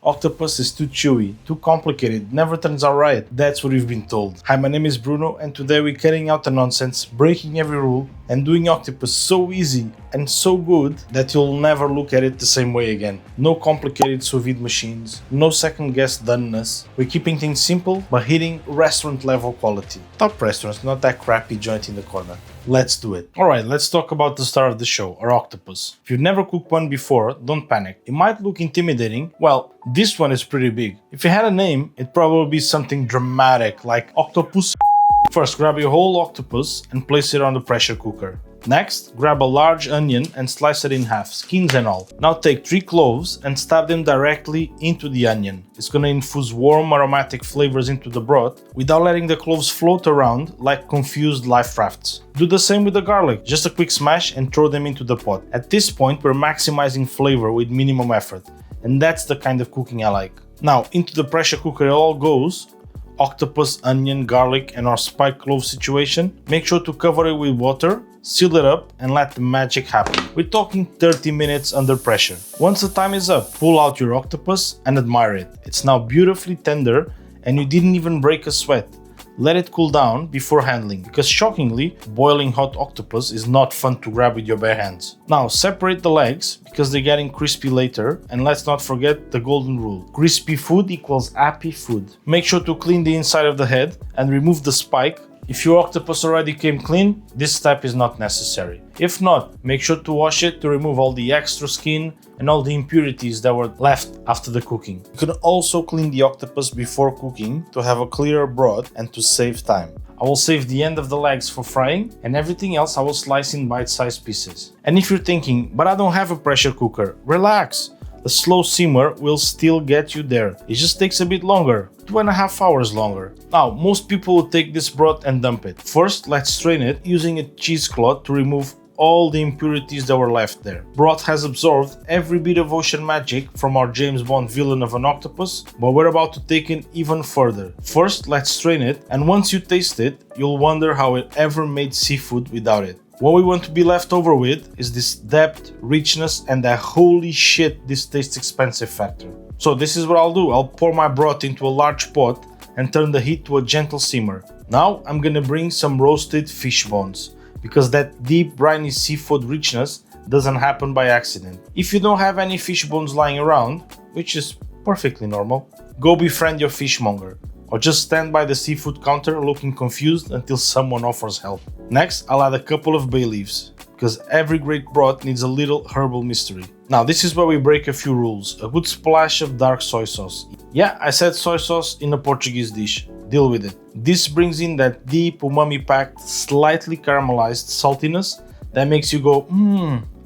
Octopus is too chewy, too complicated, never turns out right. That's what we've been told. Hi, my name is Bruno, and today we're cutting out the nonsense, breaking every rule, and doing octopus so easy and so good that you'll never look at it the same way again. No complicated sous vide machines, no second guess doneness. We're keeping things simple, but hitting restaurant level quality. Top restaurants, not that crappy joint in the corner. Let's do it. Alright, let's talk about the star of the show, our octopus. If you've never cooked one before, don't panic. It might look intimidating. Well, this one is pretty big. If it had a name, it'd probably be something dramatic like Octopus. First, grab your whole octopus and place it on the pressure cooker. Next, grab a large onion and slice it in half, skins and all. Now take 3 cloves and stab them directly into the onion. It's gonna infuse warm aromatic flavors into the broth without letting the cloves float around like confused life rafts. Do the same with the garlic, just a quick smash and throw them into the pot. At this point, we're maximizing flavor with minimum effort, and that's the kind of cooking I like. Now, into the pressure cooker it all goes. Octopus, onion, garlic and our spiked clove situation. Make sure to cover it with water, seal it up and let the magic happen. We're talking 30 minutes under pressure. Once the time is up, pull out your octopus and admire it. It's now beautifully tender and you didn't even break a sweat. Let it cool down before handling, because shockingly, boiling hot octopus is not fun to grab with your bare hands. Now separate the legs, because they're getting crispy later, and let's not forget the golden rule. Crispy food equals happy food. Make sure to clean the inside of the head and remove the spike. If your octopus already came clean, this step is not necessary. If not, make sure to wash it to remove all the extra skin and all the impurities that were left after the cooking. You can also clean the octopus before cooking to have a clearer broth and to save time. I will save the end of the legs for frying and everything else I will slice in bite-sized pieces. And if you're thinking, but I don't have a pressure cooker, relax. The slow simmer will still get you there. It just takes a bit longer, 2.5 hours longer. Now, most people will take this broth and dump it. First, let's strain it using a cheesecloth to remove all the impurities that were left there. Broth has absorbed every bit of ocean magic from our James Bond villain of an octopus, but we're about to take it even further. First, let's strain it, and once you taste it, you'll wonder how it ever made seafood without it. What we want to be left over with is this depth, richness, and that holy shit this tastes expensive factor. So this is what I'll do. I'll pour my broth into a large pot and turn the heat to a gentle simmer. Now I'm gonna bring some roasted fish bones, because that deep briny seafood richness doesn't happen by accident. If you don't have any fish bones lying around, which is perfectly normal, go befriend your fishmonger. Or just stand by the seafood counter looking confused until someone offers help. Next, I'll add a couple of bay leaves, because every great broth needs a little herbal mystery. Now this is where we break a few rules. A good splash of dark soy sauce. Yeah, I said soy sauce in a Portuguese dish. Deal with it. This brings in that deep umami-packed, slightly caramelized saltiness that makes you go,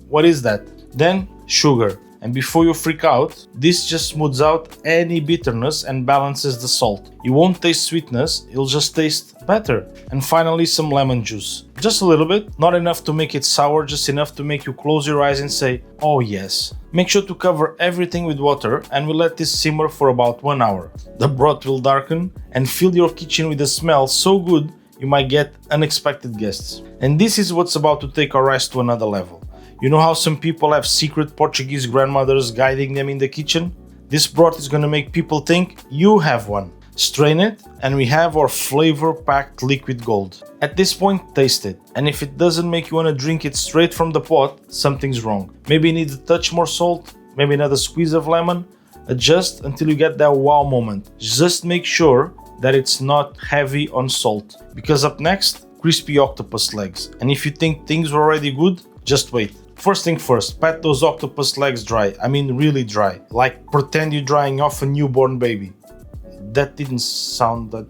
what is that? Then sugar. And before you freak out, this just smooths out any bitterness and balances the salt. You won't taste sweetness, you'll just taste better. And finally, some lemon juice. Just a little bit, not enough to make it sour, just enough to make you close your eyes and say, oh yes. Make sure to cover everything with water and we'll let this simmer for about 1 hour. The broth will darken and fill your kitchen with a smell so good you might get unexpected guests. And this is what's about to take our rice to another level. You know how some people have secret Portuguese grandmothers guiding them in the kitchen? This broth is gonna make people think you have one. Strain it, and we have our flavor-packed liquid gold. At this point, taste it, and if it doesn't make you wanna drink it straight from the pot, something's wrong. Maybe you need a touch more salt, maybe another squeeze of lemon. Adjust until you get that wow moment. Just make sure that it's not heavy on salt, because up next, crispy octopus legs. And if you think things were already good, just wait. First thing first, pat those octopus legs dry. I mean really dry. Like pretend you're drying off a newborn baby. That didn't sound that...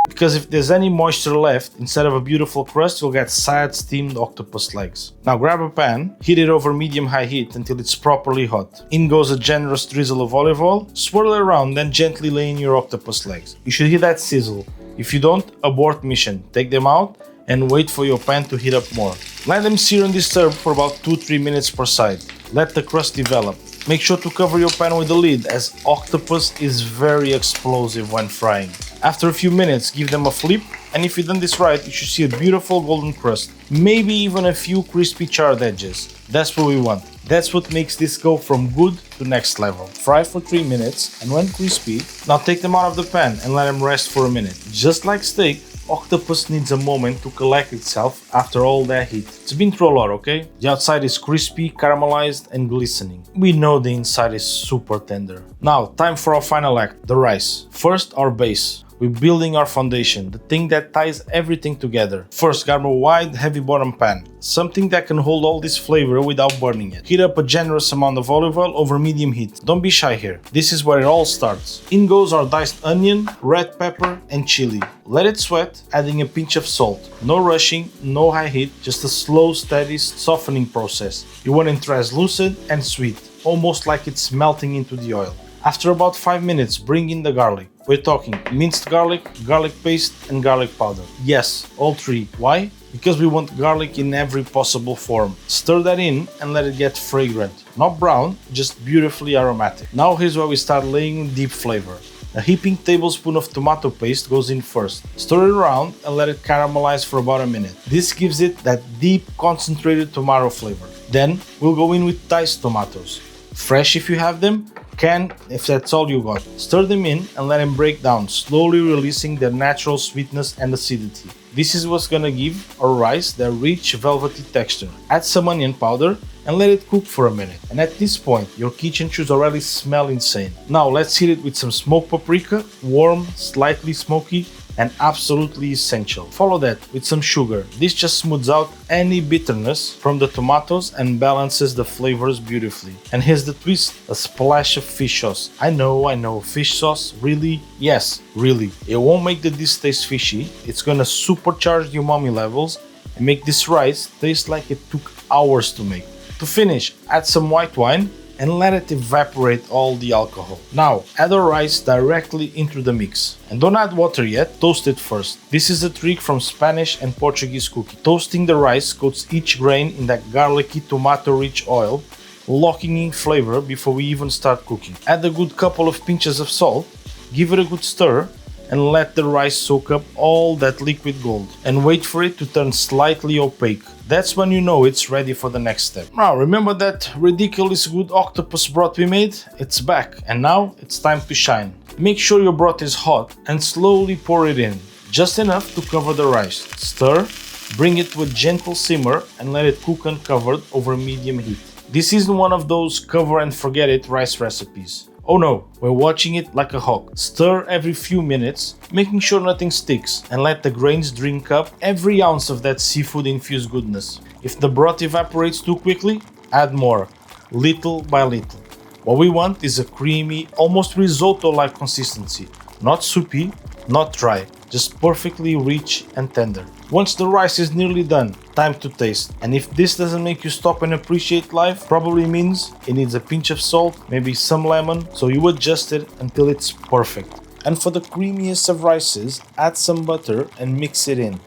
Because if there's any moisture left, instead of a beautiful crust, you'll get sad steamed octopus legs. Now grab a pan, heat it over medium-high heat until it's properly hot. In goes a generous drizzle of olive oil, swirl it around, then gently lay in your octopus legs. You should hear that sizzle. If you don't, abort mission. Take them out and wait for your pan to heat up more. Let them sear undisturbed for about 2-3 minutes per side. Let the crust develop. Make sure to cover your pan with the lid, as octopus is very explosive when frying. After a few minutes, give them a flip, and if you've done this right, you should see a beautiful golden crust, maybe even a few crispy charred edges. That's what we want. That's what makes this go from good to next level. Fry for 3 minutes, and when crispy, now take them out of the pan and let them rest for a minute. Just like steak, octopus needs a moment to collect itself after all that heat. It's been through a lot, okay? The outside is crispy, caramelized and glistening. We know the inside is super tender. Now, time for our final act, the rice. First, our base. We're building our foundation, the thing that ties everything together. First, grab a wide, heavy bottom pan, something that can hold all this flavor without burning it. Heat up a generous amount of olive oil over medium heat. Don't be shy here. This is where it all starts. In goes our diced onion, red pepper and chili. Let it sweat, adding a pinch of salt. No rushing, no high heat, just a slow, steady softening process. You want it translucent and sweet, almost like it's melting into the oil. After about 5 minutes, bring in the garlic. We're talking minced garlic, garlic paste and garlic powder. Yes, all three. Why? Because we want garlic in every possible form. Stir that in and let it get fragrant. Not brown, just beautifully aromatic. Now here's where we start laying deep flavor. A heaping tablespoon of tomato paste goes in first. Stir it around and let it caramelize for about a minute. This gives it that deep, concentrated tomato flavor. Then we'll go in with diced tomatoes. Fresh if you have them, canned if that's all you got. Stir them in and let them break down, slowly releasing their natural sweetness and acidity. This is what's gonna give our rice their rich, velvety texture. Add some onion powder and let it cook for a minute. And at this point, your kitchen should already smell insane. Now let's hit it with some smoked paprika, warm, slightly smoky, and absolutely essential. Follow that with some sugar. This just smooths out any bitterness from the tomatoes and balances the flavors beautifully. And here's the twist, a splash of fish sauce. I know, fish sauce, really? Yes, really. It won't make the dish taste fishy, it's gonna supercharge the umami levels and make this rice taste like it took hours to make. To finish, add some white wine and let it evaporate all the alcohol. Now, add the rice directly into the mix. And don't add water yet, toast it first. This is a trick from Spanish and Portuguese cooking. Toasting the rice coats each grain in that garlicky tomato-rich oil, locking in flavor before we even start cooking. Add a good couple of pinches of salt, give it a good stir, and let the rice soak up all that liquid gold. And wait for it to turn slightly opaque. That's when you know it's ready for the next step. Now, remember that ridiculous good octopus broth we made? It's back, and now it's time to shine. Make sure your broth is hot and slowly pour it in, just enough to cover the rice. Stir, bring it to a gentle simmer and let it cook uncovered over medium heat. This isn't one of those cover and forget it rice recipes. Oh no, we're watching it like a hawk. Stir every few minutes, making sure nothing sticks, and let the grains drink up every ounce of that seafood-infused goodness. If the broth evaporates too quickly, add more, little by little. What we want is a creamy, almost risotto-like consistency. Not soupy, not dry, just perfectly rich and tender. Once the rice is nearly done, time to taste. And if this doesn't make you stop and appreciate life, probably means it needs a pinch of salt, maybe some lemon, so you adjust it until it's perfect. And for the creamiest of rices, add some butter and mix it in.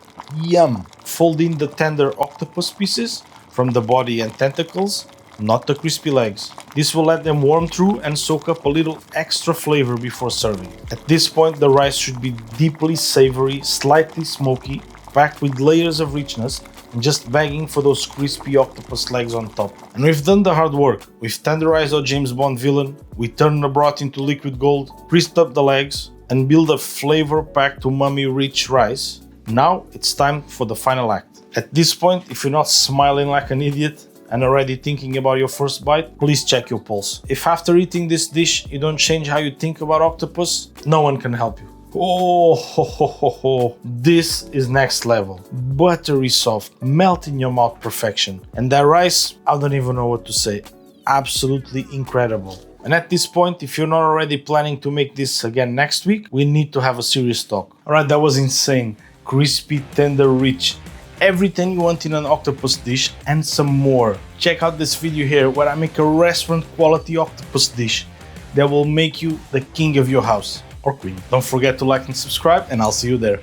Yum! Fold in the tender octopus pieces from the body and tentacles, not the crispy legs. This will let them warm through and soak up a little extra flavor before serving. At this point, the rice should be deeply savory, slightly smoky, packed with layers of richness, and just begging for those crispy octopus legs on top. And we've done the hard work. We've tenderized our James Bond villain, we turned the broth into liquid gold, crisped up the legs, and built a flavor-packed umami-rich rice. Now it's time for the final act. At this point, if you're not smiling like an idiot and already thinking about your first bite, please check your pulse. If after eating this dish you don't change how you think about octopus, no one can help you. Oh, ho, ho, ho, ho. This is next level. Buttery soft, melt in your mouth perfection. And that rice, I don't even know what to say. Absolutely incredible. And at this point, if you're not already planning to make this again next week, we need to have a serious talk. Alright, that was insane. Crispy, tender, rich. Everything you want in an octopus dish and some more. Check out this video here where I make a restaurant quality octopus dish that will make you the king of your house or queen. Don't forget to like and subscribe, and I'll see you there.